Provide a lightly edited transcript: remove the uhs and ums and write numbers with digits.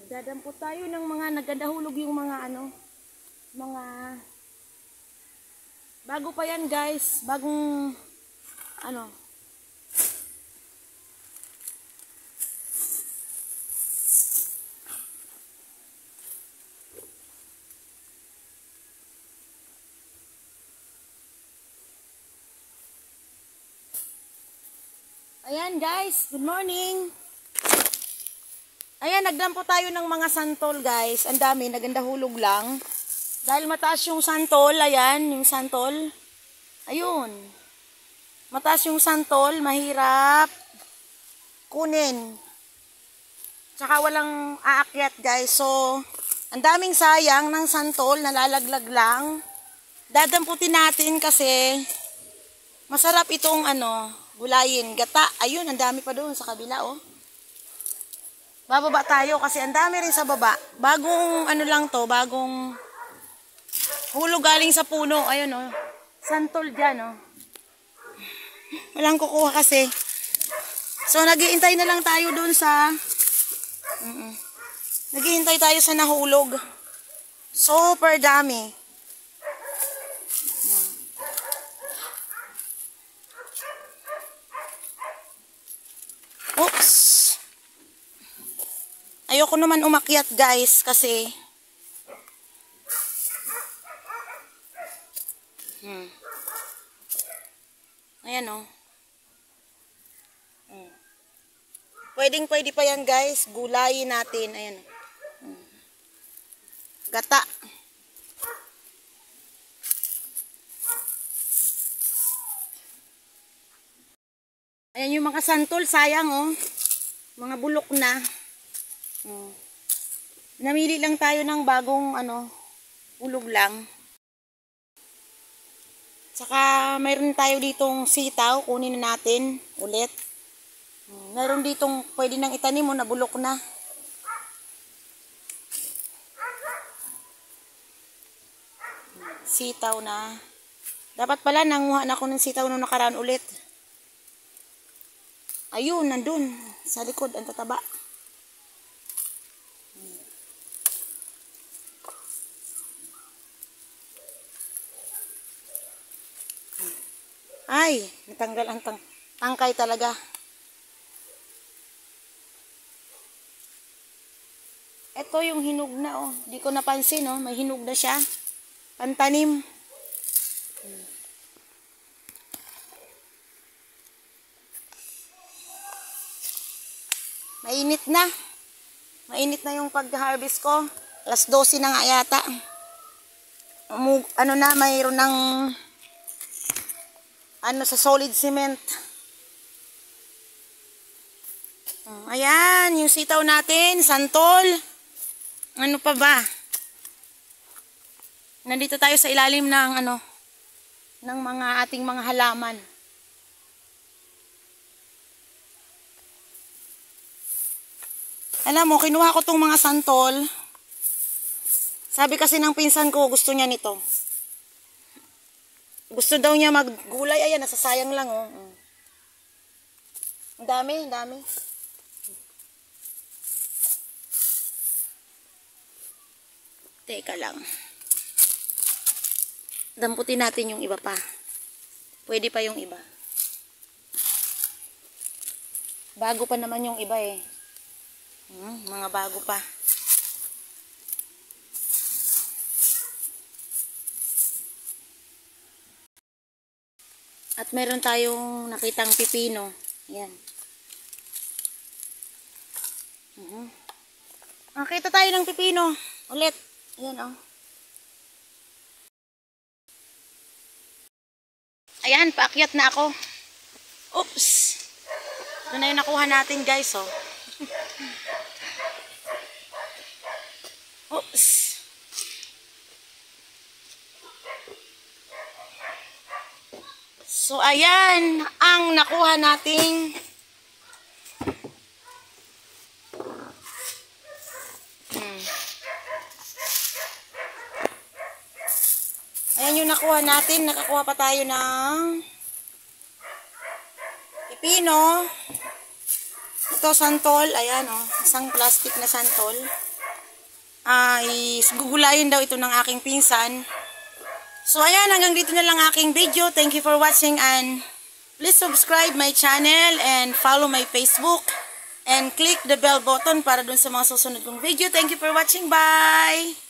Magdadampot tayo ng mga nagdadahulog yung mga mga bago pa yan guys, bagong Ayan guys, good morning. Ayan, nagdampo tayo ng mga santol guys. Ang dami, naganda hulog lang. Dahil mataas yung santol, ayan, yung santol. Ayun. Mataas yung santol, mahirap kunin. Tsaka walang aakyat guys. So, ang daming sayang ng santol, nalalaglag lang. Dadamputin natin kasi masarap itong gulayin, gata. Ayun, ang dami pa doon sa kabila, oh. Bababa tayo kasi ang dami rin sa baba. Bagong lang to, bagong hulog galing sa puno. Ayun, oh. Santol dyan, oh. Walang kukuha kasi. So, naghihintay na lang tayo doon sa naghihintay tayo sa nahulog. Super dami. Oops. Ayoko naman umakyat guys kasi ayan o. Pwede pa yan guys. Gulayin natin. Ayan o. Gata. Ayan yung mga santol. Sayang o. Mga bulok na. Namili lang tayo ng bagong ulog lang. Saka mayroon tayo ditong sitaw, kunin na natin ulit. Mayroon ditong pwede nang itanim mo na bulok na. Sitaw na. Dapat pala nanguha na ako ng sitaw nung nakaraan ulit. Ayun, nandun sa likod ang tataba. Ay, natanggal ang tangkay talaga. Ito yung hinog na oh. Di ko napansin oh, may hinog na siya. Pantanim. Mainit na. Mainit na yung pag-harvest ko. Alas 12 na nga yata. Mayroon ng sa solid cement. Ayan, yung sitaw natin, santol. Ano pa ba? Nandito tayo sa ilalim ng ng mga ating mga halaman. Alam mo, kinuha ko tong mga santol. Sabi kasi ng pinsan ko, gusto niya nito. Gusto daw niya maggulay. Ayan, nasasayang lang, oh. Ang dami, ang dami. Teka lang. Damputin natin yung iba pa. Pwede pa yung iba. Bago pa naman yung iba, eh. Mga bago pa. At meron tayong nakitang pipino. Ayan. Nakita tayo ng pipino. Ulit. Ayan oh. Ayan, paakyat na ako. Oops. Ito na yung nakuha natin guys oh. Oops. So, ayan ang nakuha nating ayan yung nakuha natin. Nakakuha pa tayo ng pipino. Ito, santol. Ayan, oh. Isang plastic na santol. gugulayin daw ito ng aking pinsan. So ayan, hanggang dito na lang aking video. Thank you for watching and please subscribe my channel and follow my Facebook and click the bell button para dun sa mga susunod kong video. Thank you for watching. Bye!